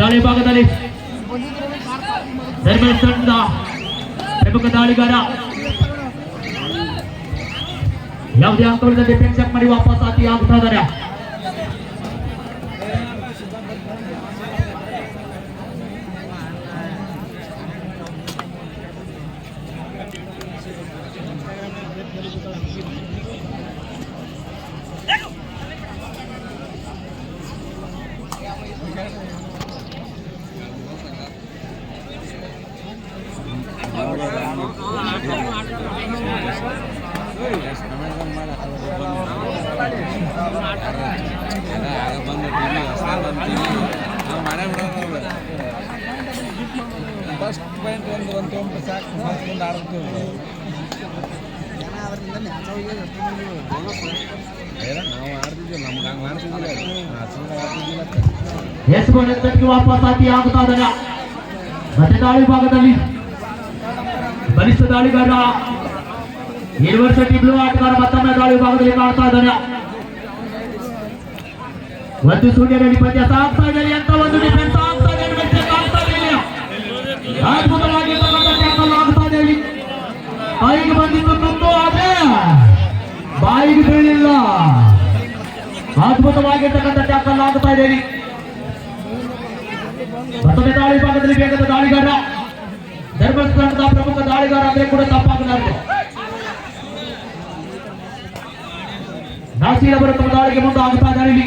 ದಾಳಿ ಭಾಗದಲ್ಲಿ ಧರ್ಮೇಶ್ ಪ್ರಮುಖ ದಾಳಿಗಾರ ಯಾವುದೇ ಅಂಕವಿಲ್ಲದೆ ಡಿಫೆನ್ಸ್ ಚೆಕ್ ಮಾಡಿ ವಾಪಸ್ ಹಾಕಿ ಆಗ್ತಾ ಇದ್ದಾರೆ. ಫಸ್ಟ್ ಪಾಯಿಂಟ್ ಒಂದು ತೊಗೊಂಡ್ರೆ ಸಾಕು, ಮುಂದೆ ಆಡ್ತೀವಿ. ನಾವು ಆಡ್ತಿದ್ವಿ, ನಮ್ಗೆ ಹಂಗೆ ಮಾಡ್ತಿದ್ದಿಲ್ಲ. ವಾಪಸ್ ಹಾಕಿ ಆಗ್ತಾ ಇದ್ದಾರೆ. ಮತ್ತೆ ದಾಳಿ ಭಾಗದಲ್ಲಿ ಬಲಿಷ್ಠ ದಾಳಿಗಾರ ಯೂನಿವರ್ಸಿಟಿ ಬ್ಲೂ ಆಟಗಾರ ಮತ್ತೊಮ್ಮೆ ದಾಳಿ ಭಾಗದಲ್ಲಿ ಕಾಣ್ತಾ ಇದ್ದಾನೆ. 1-0 ಪಂದ್ಯ ಸಾಗ್ತಾ ಇದೆ ಅಂತ ಒಂದು ಡಿಫೆನ್ಸ್ ಆಗ್ತಾ ಇದೆ. ಅದ್ಭುತವಾಗಿ ಆಗ್ತಾ ಇದೆ. ಕೈಗೆ ಬಂದಿದ್ದು ತುಂಡು, ಆದ್ರೆ ಬಾಯಿಗೆ ಬೀಳಿಲ್ಲ. ಅದ್ಭುತವಾಗಿರ್ತಕ್ಕಂಥ ಟ್ಯಾಕಲ್ ಆಗ್ತಾ ಇದೆ. ಮತ್ತೊಮ್ಮೆ ದಾಳಿ ಭಾಗದಲ್ಲಿ ವೇಗದ ದಾಳಿಗಾರ ಧರ್ಮಸ್ಥಳದ ಪ್ರಮುಖ ದಾಳಿಗಾರ ಅಂದ್ರೆ ಕೂಡ ತಪ್ಪಾಗಲಾರದು. ನಾಸೀರ್ ಅವರು ತಮ್ಮ ದಾಳಿಗೆ ಮುಂದೆ ಆಗ್ತಾ ಇದ್ದಾರೆ. ಇಲ್ಲಿ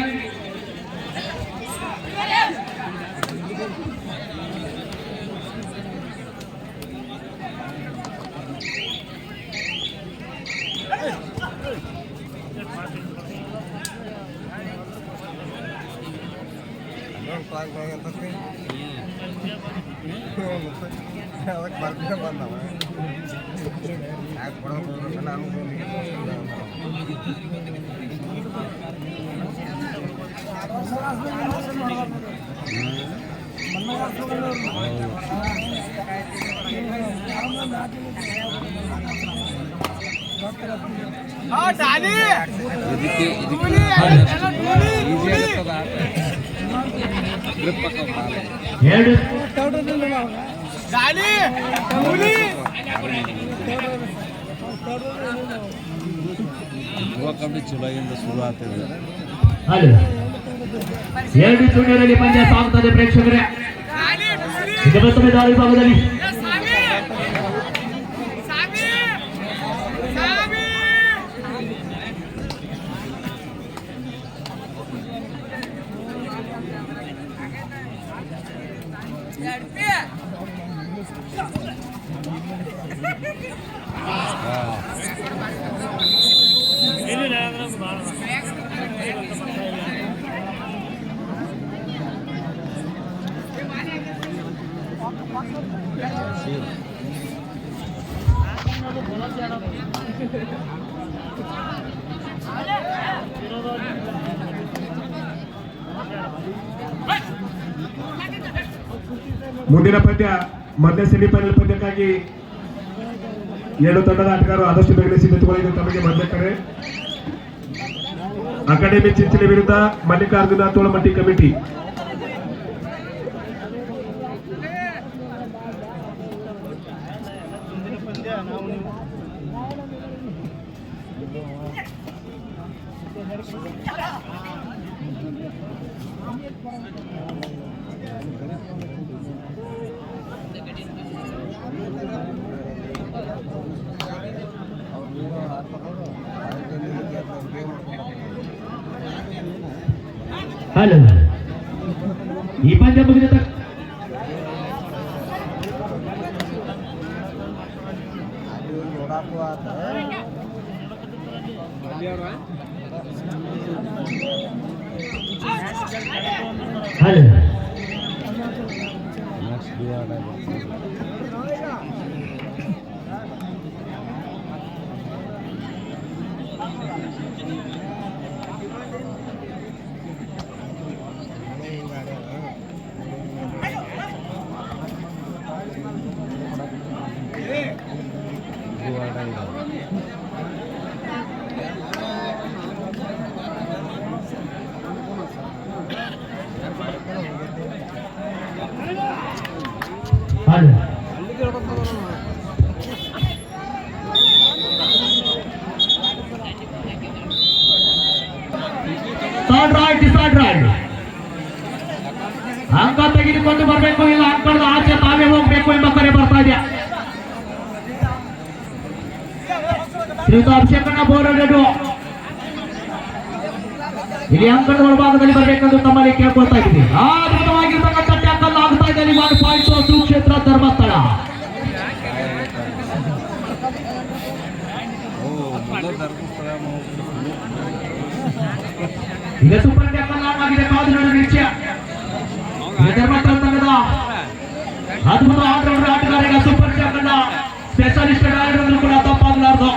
ಚಲೋಯಿಂದ ಶುರು ಆಗ್ತದೆ. 2-0 ಪಂದ್ಯ ಸಾಗುತ್ತದೆ ಪ್ರೇಕ್ಷಕರೇ. ಮತ್ತೊಮ್ಮೆ ದಾಳಿ ಭಾಗದಲ್ಲಿ ಮುಂದಿನ ಪಂದ್ಯ ಮೊದಲನೇ ಸೆಮಿಫೈನಲ್ ಪಂದ್ಯಕ್ಕಾಗಿ 2 ತಂಡದ ಆಟಗಾರರು ಆದಷ್ಟು ಬೇಗನೆ ಸಿದ್ಧತೆಗೊಳ್ಳಿದ್ದು ತಮಗೆ ಮೊದಲೇ ಕರೆ. ಅಕಾಡೆಮಿ ಚಿಂಚಣಿ ವಿರುದ್ಧ ಮಲ್ಲಿಕಾರ್ಜುನ ತೋಳಮಟ್ಟಿ ಕಮಿಟಿ. ಹಲೋ, ಈ ಪಂದ್ಯ ಮುಗಿದ ಹಲೋ ಬಾಲ್ ಡಿಸೈಡ್ ರೈಡ್ ಅಂಕ ತೆಗೆದುಕೊಂಡು ಬರಬೇಕು, ಇಲ್ಲ ಅಂಕದ ಆಚೆ ತಾವೇ ಹೋಗ್ಬೇಕು ಎಂಬ ಕರೆ ಬರ್ತಾ ಇದೆ. ಶ್ರೀಯುತ ಅಭಿಷೇಕಣ್ಣ ಬೋರಡು ಇಲ್ಲಿ ಅಂಕದ ಒಳಭಾಗದಲ್ಲಿ ಬರಬೇಕೆಂದು ತಮ್ಮಲ್ಲಿ ಕೇಳ್ಕೊಳ್ತಾ ಇದ್ದೀವಿ. ಅದ್ಭುತವಾಗಿರ್ತಕ್ಕಂಥ ಟ್ಯಾಕಲ್ ಆಗ್ತಾ ಇದೆ. 1 ಪಾಯಿಂಟ್ ಸುಕ್ಷೇತ್ರ ಧರ್ಮಸ್ಥಳ. ಈಗ ಸೂಪರ್ ಟ್ಯಾಕಲ್ ಆಗಿದೆ. ಕಾದು ನೋಡುವ ನಿರೀಕ್ಷೆ. ಧರ್ಮಸ್ಥಳ ತಂಡದ ಅದ್ಭುತ ಆಲ್ರೌಂಡರ್ ಆಟಗಾರರಿಗೆ ಸೂಪರ್ ಟ್ಯಾಕಲ್ ಸ್ಪೆಷಲಿಸ್ಟ್ ಆಡಿದ್ರು ಕೂಡ ತಪ್ಪಾಗಲಾರದು.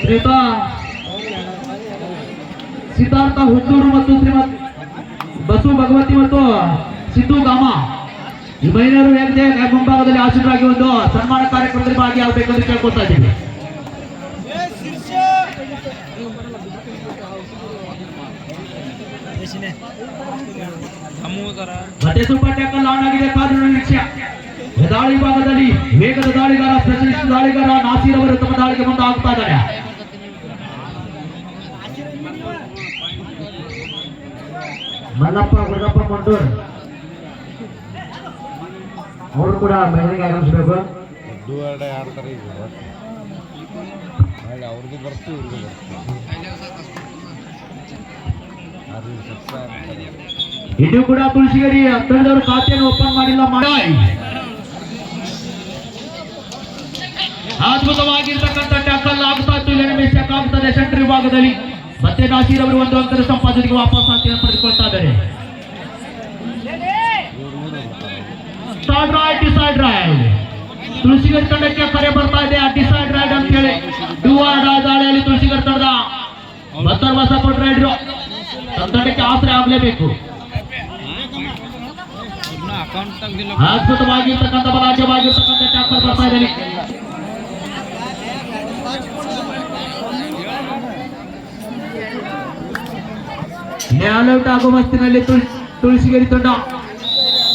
ಶ್ರೀಯುತ ಸಿದ್ಧಾರ್ಥ ಹುಟ್ಟೂರು ಮತ್ತು ಶ್ರೀಮತ್ ಬಸು ಭಗವತಿ ಮತ್ತು ಸಿದ್ದು ಗಾಮ ಈ ಮಹಿಳೆಯರು ಹೇಗಿದೆ ಮುಂಭಾಗದಲ್ಲಿ ಆಶೀರ್ವಾಗಿ ಒಂದು ಸನ್ಮಾನ ಕಾರ್ಯಕ್ರಮದಲ್ಲಿ ಭಾಗಿಯಾಗಬೇಕೆಂದು ಕೇಳ್ಕೊಳ್ತಾ ಇದ್ದೀವಿ. ಮತ್ತೆ ಸೂಪರ್ ಟ್ಯಾಕಲ್ ಆನ್ ಆಗಿದೆ. ಕಾದು ನಿರೀಕ್ಷೆ. ದಾಳಿ ಭಾಗದಲ್ಲಿ ವೇಗದ ದಾಳಿಗಾರ ಸ್ಪೆಷಲಿಸ್ಟ್ ದಾಳಿಗಾರ ನಾಸೀರ್ ಅವರು ತಮ್ಮ ದಾಳಿಗೆ ಮುಂದೆ ಆಗ್ತಾ ಇದ್ದಾರೆ. ಮಲ್ಲಪ್ಪ ಗುಡಪ್ಪ ಮಂಡೂರ್ ಅವರು ಕೂಡ ಮಹಿಳೆಗೆ ಆಗಮಿಸಬೇಕು. ಆಡ್ತಾರೆ ಅವ್ರಿಗೂ ಬರ್ತು ಇವ್ರಿಗೂ ಬರ್ತು. ಇದು ಕೂಡ ತುಳಸಿಗೇರಿ ತಂಡದವರು ಖಾತೆಯನ್ನು ಓಪನ್ ಮಾಡಿಲ್ಲ. ಅದ್ಭುತವಾಗಿರ್ತಕ್ಕಂಥ ಟ್ಯಾಕಲ್ ಆಗ್ತಾ ಇತ್ತು. ಇಲ್ಲೇನು ಮಿಸ್ಟೇಕ್ ಆಗ್ತದೆ ಸೆಂಟರ್ ವಿಭಾಗದಲ್ಲಿ. ಮತ್ತೆ ನಾಸೀರ್ ಅವರು ಒಂದು ಅಂಕದ ಸಂಪಾದನೆಗೆ ವಾಪಸ್ ಆತಿಯನ್ನು ಪಡೆದುಕೊಳ್ತಾ ಇದ್ದಾರೆ. ಡಿಸೈಡ್ ರೈಡ್ ತುಳಸಿಗೇರಿ ತಂಡಕ್ಕೆ ಕರೆ ಬರ್ತಾ ಇದೆ. ಡಿಸೈಡ್ ರೈಡ್ ಅಂತ ಹೇಳಿ ದಾಳಿಯಲ್ಲಿ ತುಳಸಿಗೇರಿ ತಂಡದ ಭತ್ತರ್ವ ಸಪೋರ್ಟ್ ರೈಡ್ರು ತಂಡಕ್ಕೆ ಆಸರೆ ಆಗಲೇಬೇಕು. ಅದ್ಭುತವಾಗಿರ್ತಕ್ಕಂಥ ರಾಜ್ಯವಾಗಿರ್ತಕ್ಕಂಥ ಟ್ಯಾಕಲ್ ಬರ್ತಾ ಇದೆ. ಲೇಔಟ್ ಆಗೋ ಮಸ್ತಿನಲ್ಲಿ ತುಳಸಿಗೇರಿ ತಂಡ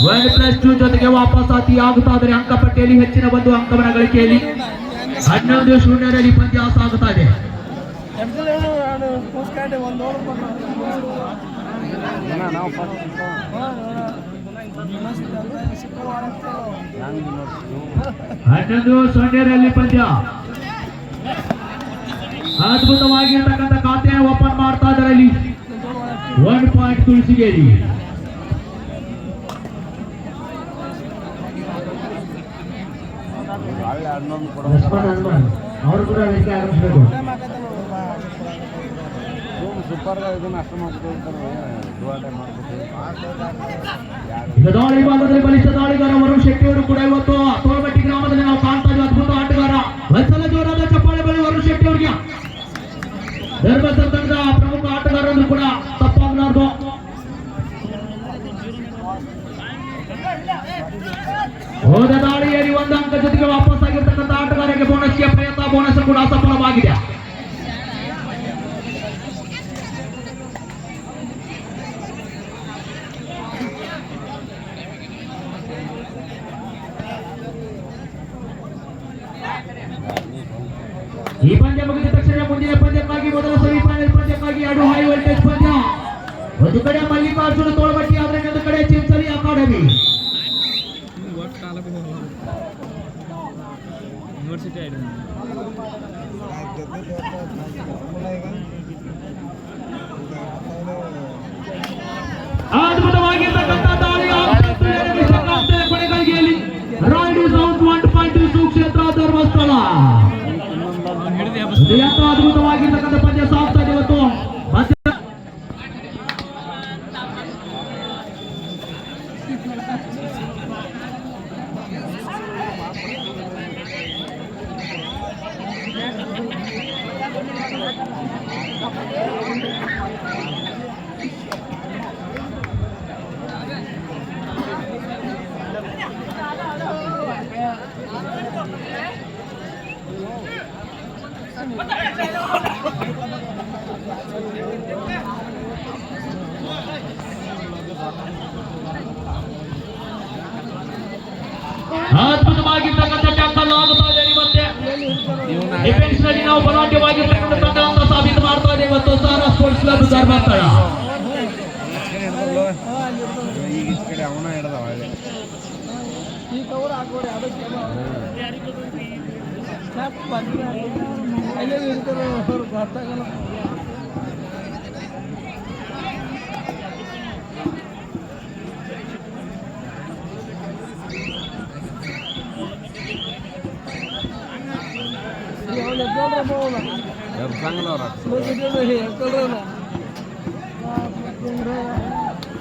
1+2 ಜೊತೆಗೆ ವಾಪಸ್ ಆಗುತ್ತಾ ಇದ್ದಾರೆ. ಅಂಕಪಟ್ಟಿಯಲ್ಲಿ ಹೆಚ್ಚಿನ ಒಂದು ಅಂಕವನ್ನು ಗಳಿಕೆಯಲ್ಲಿ 11-0 ಪಂದ್ಯ ಸಾಗುತ್ತಾ ಇದೆ. ಪಂದ್ಯ ಅದ್ಭುತವಾಗಿರ್ತಕ್ಕಂಥ ಖಾತೆಯನ್ನು ಓಪನ್ ಮಾಡ್ತಾ ಇದ್ದಾರೆ. ಅಲ್ಲಿ 1 ಪಾಯಿಂಟ್ ತುಳಸಿಗೇರಿ. ಅವರು ಕೂಡ ವೇದಿಕೆ ಆಗಮಿಸಬೇಕು. ಈಗ ದಾಳಿ ಭಾಗದಲ್ಲಿ ಬಲಿಷ್ಠ ದಾಳಿಗಾರ ವರುಣ್ ಶೆಟ್ಟಿ ಅವರು ಕೂಡ ಇವತ್ತು ತೋಳಬಟ್ಟಿ ಗ್ರಾಮದಲ್ಲಿ ನಾವು ಕಾಣ್ತಾ ಇದ್ದೀವಿ. ಅದ್ಭುತ ಆಟಗಾರ. ಒಂದ್ಸಲ ಜೋರಾದ ಚಪ್ಪಾಳೆ ಬಳಿ ವರುಣ್ ಶೆಟ್ಟಿ ಅವರಿಗೆ. ಧರ್ಮಸ್ಥಳ ತಂಡದ ಪ್ರಮುಖ ಆಟಗಾರರು ಕೂಡ ತಪ್ಪಾಗಲಾರದು. ಹೋದ ದಾಳಿಯಲ್ಲಿ 1 ಅಂಕ ಜೊತೆಗೆ ವಾಪಸ್ ಆಗಿರ್ತಕ್ಕಂಥ ಆಟಗಾರರಿಗೆ ಬೋನಸ್ಗೆ ಪ್ರಯತ್ನ. ಬೋನಸ್ ಕೂಡ ಅಸಫಲವಾಗಿದೆ. ಈ ಪಂದ್ಯ ಮುಗಿದ ತಕ್ಷಣ ಮುಂದಿನ ಪಂದ್ಯಕ್ಕಾಗಿ ಮೊದಲ ಸೆಮಿಫೈನಲ್ ಪಂದ್ಯಕ್ಕಾಗಿ 2 ಹೈ ವೋಲ್ಟೇಜ್ ಪಂದ್ಯ. ಒಂದು ಕಡೆ ಮಲ್ಲಿಕಾರ್ಜುನ ತೋಳಬಟ್ಟಿ ಆದರೆ ಇನ್ನೊಂದು ಕಡೆ ಚಿಂಚಲಿ ಅಕಾಡೆಮಿ. ಅದ್ಭುತವಾಗಿರ್ತಕ್ಕಂಥ ದಾಳಿ ಕೊನೆಗಳಿಗೆಯಲ್ಲಿ ರೈಡ್ ಇಸ್ ಔಟ್. 1 ಪಾಯಿಂಟ್ ಸುಕ್ಷೇತ್ರ ಧರ್ಮಸ್ಥಳ. ಅದ್ಭುತವಾಗಿರ್ತಕ್ಕಂಥ ಪಂದ್ಯ ಸಾಗ್ತಾ ಇದೆ ಇವತ್ತು. ಅದ್ಭುತವಾಗಿರ್ತಕ್ಕಂಥ ಟ್ಯಾಕಲ್ ಆಗುತ್ತಾ ಇದೆ ಇವತ್ತೆ. ಡಿಫೆನ್ಸ್ ನಲ್ಲಿ ನಾವು ಬಲಾಢ್ಯವಾಗಿರ್ತಕ್ಕಂಥ ತಂಡ ಅಂತ ಸಾಬೀತು ಮಾಡ್ತಾ ಇದೆ ಇವತ್ತು ಸಾರಾ ಸ್ಪೋರ್ಟ್ಸ್ ಕ್ಲಬ್ ಧರ್ಮಸ್ಥಳ. ಈಗ ಈ ಕಡೆ ಅವನ ಹಿಡ್ದವ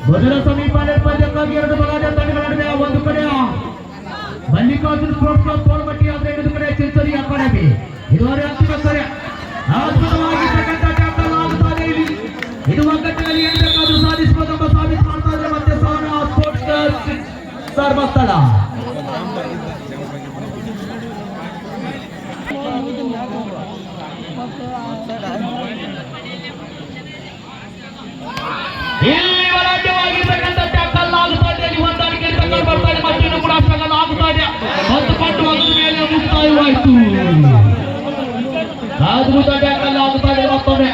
ಭದ್ರ ಸಮೀಪದಲ್ಲಿ ಪಂದ್ಯಕ್ಕಾಗಿ ಎರಡು ಬಲಾಢ್ಯ ತಂಡಗಳ ನಡುವೆ ಒಂದು ಕಡೆ ಮಲ್ಲಿಕಾರ್ಜುನ ಸ್ಪೋರ್ಟ್ಸ್ ಕ್ಲಬ್ ತೋಳ್ಮಟ್ಟಿ ಆದರೆ ಇನ್ನೊಂದು ಕಡೆ ಚಿಂಚೋಳಿ ಅಕಾಡೆಮಿ. ಇದುವರೆ ಅಂತಿಮ ಕರೆ. ಅದ್ಭುತವಾಗಿರ್ತಕ್ಕಂಥ ಟ್ಯಾಕಲ್ ಆಗುತ್ತಾ ಇದೆ ಇಲ್ಲಿ. ಇದು ಒಗ್ಗಟ್ಟಿನಲ್ಲಿ ಏನು ಬೇಕಾದ್ರೂ ಸಾಧಿಸಬಹುದೆಂಬ ಸಾಬೀತು ಮಾಡ್ತಾ ಇದ್ದಾರೆ ಮತ್ತೆ ಸಾರಾ ಸ್ಪೋರ್ಟ್ಸ್ ಕ್ಲಬ್ ಧರ್ಮಸ್ಥಳ. ಇಲ್ಲಿ ಬಲಾಢ್ಯವಾಗಿರ್ತಕ್ಕಂಥ ಟ್ಯಾಕಲ್ ಆಗುತ್ತಾ ಇದೆ. ಇಲ್ಲಿ ಹೊಂದಾಣಿಕೆ ಟಕ್ಕಲ್ ಬರ್ತಾ ಇದೆ. ಮತ್ತೇನು ಕೂಡ ಟಕ್ಕಲ್ ಆಗುತ್ತಾ ಇದೆ. ಒಂದು ಪಟ್ಟು ಅದರ ಮೇಲೆ ಮುಕ್ತಾಯವಾಯಿತು. ಅದ್ಭುತ ಟ್ಯಾಕಲ್ ಆಗುತ್ತಾ ಇದೆ ಮತ್ತೊಮ್ಮೆ.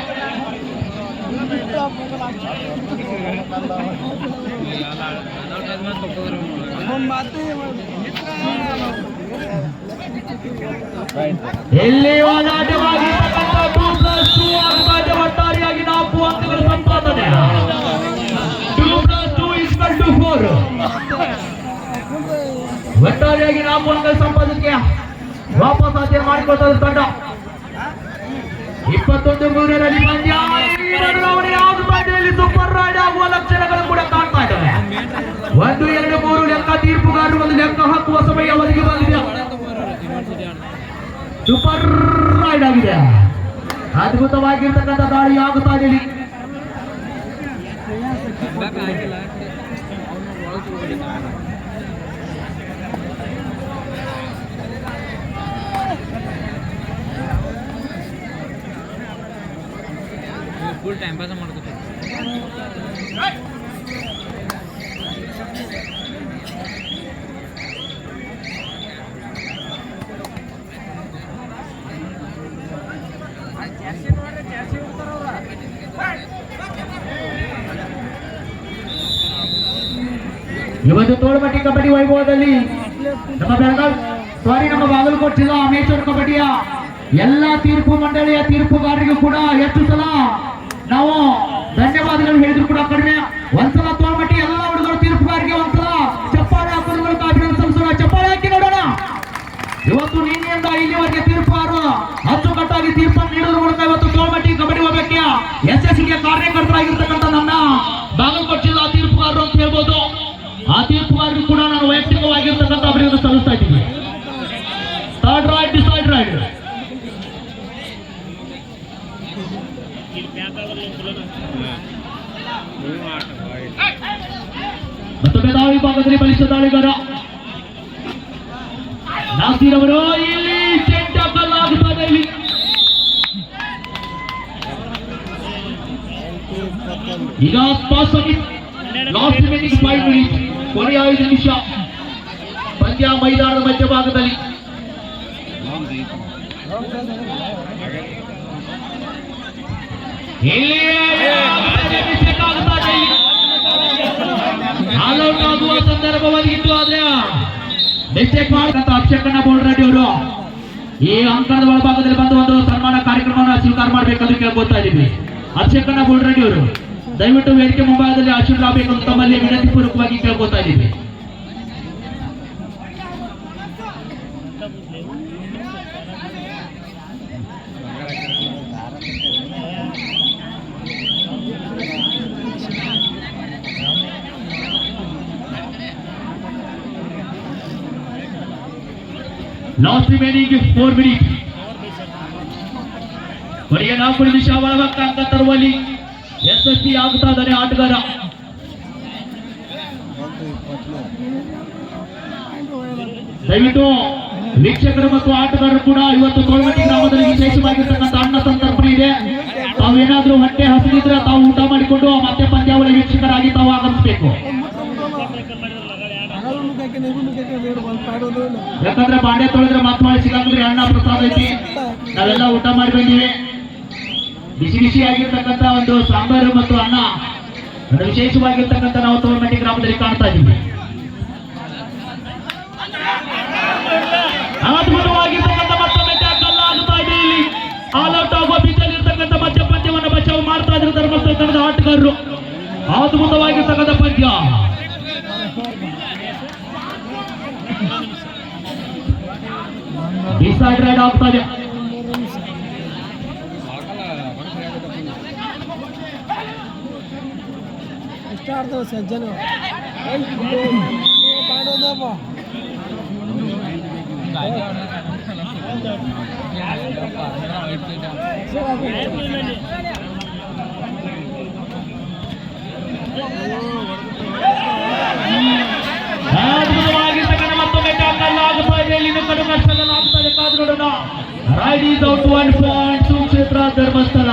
ಇಲ್ಲಿ ಹೋರಾಟವಾಗಿರ್ತಕ್ಕಂಥ 2+2 ಆಗ್ತಾ ಇದೆ. ಒಟ್ಟಾರೆಯಾಗಿ 4 ಅಂಕಗಳ ಸಂಪಾದನೆ. 2+2 = 4. ಒಟ್ಟಾರೆಯಾಗಿ 4 ಅಂಕಗಳ ಸಂಪಾದನೆಗೆ ವಾಪಸ್ ಆಚರಣೆ ಮಾಡಿಕೊಳ್ತಾ ತಂಡ. 21-3ರಲ್ಲಿ ಪಂದ್ಯ ಆಗುತ್ತಾ ಇದೆ. ಇಲ್ಲಿ ಸೂಪರ್ ರೈಡ್ ಆಗುವ ಲಕ್ಷಣಗಳು ಕೂಡ ಕಾಣ್ತಾ ಇದ್ದಾವೆ. 1-2-3 ಲೆಕ್ಕ ತೀರ್ಪುಗಾರರು ಒಂದು ಲೆಕ್ಕ ಹಾಕುವ ಸಮಯ ಒದಗಿ ಬಂದಿದೆ. ಸೂಪರ್ ರೈಡ್ ಆಗಿದೆ. ಅದ್ಭುತವಾಗಿರ್ತಕ್ಕಂಥ ದಾಳಿ ಆಗುತ್ತಾ ಇದೆ ಇಲ್ಲಿ. ಫುಲ್ ಟೈಮ್ ಪಾಸ್ ಮಾಡ್ಕೊತೀವಿ. ಇವತ್ತು ತೋಳ್ಮಟ್ಟಿ ಕಬಡ್ಡಿ ವೈಭವದಲ್ಲಿ ನಮ್ಮ ಬಾಗಲಕೋಟೆ ಜಿಲ್ಲಾ ಅಮೇಚೂರ್ ಕಬಡ್ಡಿಯ ಎಲ್ಲಾ ತೀರ್ಪು ಮಂಡಳಿಯ ತೀರ್ಪುಗಾರರಿಗೂ ಕೂಡ ಹೆಚ್ಚು ಸಲ ನಾವು ಧನ್ಯವಾದಗಳು ಹೇಳಿದ್ರು ಕೂಡ ಕಡಿಮೆ. ಒಂದ್ಸಲ ತೋಳ್ಮಟ್ಟಿ ಎಲ್ಲ ಹುಡುಗರು ತೀರ್ಪುಗಾರರಿಗೆ ಒಂದ್ಸಲ ಚಪ್ಪಾಳೆ ಹಾಕೋದ್ರ ಮೂಲಕ ಅಭಿನಂದನೆ ಸಲ್ಲಿಸೋಣ. ಚಪ್ಪಾಳೆ ಹಾಕಿ ನೋಡೋಣ. ಇವತ್ತು ನಿನ್ನೆಯಿಂದ ಇಲ್ಲಿವರೆಗೆ ತೀರ್ಪುಗಾರರು ಅಚ್ಚುಕಟ್ಟಾಗಿ ತೀರ್ಪನ್ನು ನೀಡುವ ಮೂಲಕ ಇವತ್ತು ತೋಳ್ಮಟ್ಟಿ ಕಬಡ್ಡಿ ವೈಭವಕ್ಕೆ ಯಶಸ್ಸಿಗೆ ಕಾರ್ಯಕರ್ತರಾಗಿರ್ತಕ್ಕಂಥ ನನ್ನ ಬಾಗಲಕೋಟೆ ಜಿಲ್ಲಾ ತೀರ್ಪುಗಾರರು ಅಂತ ಹೇಳ್ಬೋದು. ಆ ತೀರ್ಪುಗಾರರು ಕೂಡ ನಾನು ವೈಯಕ್ತಿಕವಾಗಿರ್ತಕ್ಕಂಥ ಅಭಿನಂದನೆ ಸಲ್ಲಿಸ್ತಾ ಇದ್ದೀನಿ. ಥರ್ಡ್ ರೈಡ್ ಡಿಸೈಡ್ ರೈಡ್ ಮತ್ತೊಮ್ಮೆ ದಾಳಿ ಭಾಗದಲ್ಲಿ ಬಲಿಷ್ಠ ದಾಳಿಗಾರ ನಾಸೀರ್ ಅವರು ಇಲ್ಲಿ ಸೆಂಟರ್ ಆಗುತ್ತದೆ. ಇಲ್ಲಿ ಈಗ ಲಾಸ್ಟ್ ರಿಮೈನಿಂಗ್ 5 ಮಿನಿಟ್ಸ್, ಕೊನೆಯ 5 ನಿಮಿಷ ಪಂದ್ಯ ಮೈದಾನದ ಮಧ್ಯಭಾಗದಲ್ಲಿ. ಇಲ್ಲಿ ಆಲ್ಔಟ್ ಆಗುವ ಸಂದರ್ಭ ಒದಗಿತ್ತು. ಆದ್ರೆ ಮಿಸ್ಟೇಕ್ ಮಾಡಿದಂತ ಅಕ್ಷಕಣ್ಣ ಬೋಲ್ರೆಡ್ಡಿ ಅವರು ಈ ಅಂಕಣದ ಒಳಭಾಗದಲ್ಲಿ ಬಂದು ಒಂದು ಸನ್ಮಾನ ಕಾರ್ಯಕ್ರಮವನ್ನು ಸ್ವೀಕಾರ ಮಾಡಬೇಕಂತ ಕೇಳ್ಕೊತಾ ಇದ್ದೀವಿ. ಅಕ್ಷಕಣ್ಣ ಬೋಲ್ರೆಡ್ಡಿ ಅವರು ದಯವಿಟ್ಟು ವೇದಿಕೆ ಮುಂಭಾಗದಲ್ಲಿ ಆಶೀರ್ವಾದ ತಮ್ಮಲ್ಲಿ ವಿನಂತಿ ಪೂರ್ವಕವಾಗಿ ಕೇಳ್ಕೊತಾ ಇದ್ದೀವಿ. Last remaining 4 minutes. ಕೊನೆಯ 4 ನಿಮಿಷ ಒಳಭಾಗ ಅಂಕ ತರುವಲ್ಲಿ ಯಶಸ್ವಿ ಆಗುತ್ತಾ ಇದ್ದಾನೆ ಆಟಗಾರ. ದಯವಿಟ್ಟು ವೀಕ್ಷಕರು ಮತ್ತು ಆಟಗಾರರು ಕೂಡ ಇವತ್ತು ತೋಳ್ಮಟ್ಟಿ ಗ್ರಾಮದಲ್ಲಿ ವಿಶೇಷವಾಗಿರ್ತಕ್ಕಂಥ ಅನ್ನ ಸಂತರ್ಪಣೆ ಇದೆ. ತಾವೇನಾದ್ರೂ ಹೊಟ್ಟೆ ಹಸಿದಿದ್ರೆ ತಾವು ಊಟ ಮಾಡಿಕೊಂಡು ಮತ್ತೆ ಪಂದ್ಯಾವಳಿ ವೀಕ್ಷಕರಾಗಿ ತಾವು ಆಗಮಿಸಬೇಕು. ಯಾಕಂದ್ರೆ ಬಾಂಡೆ ತೊಳೆದ್ರೆ ಮಾತನಾಡಿ ಸಿಗಂದ್ರೆ ಅನ್ನ ಪ್ರಸಾದ ಐತಿ, ನಾವೆಲ್ಲ ಊಟ ಮಾಡಿ ಬಂದಿವಿ. ಬಿಸಿ ಬಿಸಿಯಾಗಿರ್ತಕ್ಕಂಥ ಒಂದು ಸಾಂಬಾರು ಮತ್ತು ಅನ್ನ ಅದು ವಿಶೇಷವಾಗಿರ್ತಕ್ಕಂಥ ನಾವು ತೋಳ್ಮಟ್ಟಿ ಗ್ರಾಮದಲ್ಲಿ ಕಾಣ್ತಾ ಇದ್ದೀವಿ. ಅದ್ಭುತವಾಗಿರ್ತಕ್ಕಂಥ ಮತ್ತೊಮ್ಮೆ ಟ್ಯಾಕಲ್ ಆಗುತ್ತಾ ಇದೆ. ಇಲ್ಲಿ ಆಲ್ ಔಟ್ ಆಗುವ ಬಿದ್ದಲ್ಲಿರ್ತಕ್ಕಂಥ ಮಧ್ಯ ಪಂದ್ಯವನ್ನು ಬಚಾವ್ ಮಾಡ್ತಾ ಇದ್ರು ಧರ್ಮಸ್ಥಳ ತಂಡದ ಆಟಗಾರರು. ಅದ್ಭುತವಾಗಿರ್ತಕ್ಕಂಥ ಪಂದ್ಯ. ಡಿಸೈಡ್ ರೈಡ್ ಆಗ್ತಾ ಇದೆ. ಸಜ್ಜನ ಅದ್ಭುತವಾಗಿರ್ತಕ್ಕಂಥ ಮತ್ತೊಮ್ಮೆ ಟ್ಯಾಕಲ್ ಆಗುತ್ತಾ ಇದೆ. ಇಲ್ಲಿ ಕಡು ಕಷ್ಟದಲ್ಲಿ ಆಗ್ತಾ ಇದೆ. ಕಾದು ನೋಡೋಣ. ರೈಡ್ ಈಸ್ ಔಟ್ 1 ಪಾಯಿಂಟ್ ಸುಕ್ಷೇತ್ರ ಧರ್ಮಸ್ಥಳ.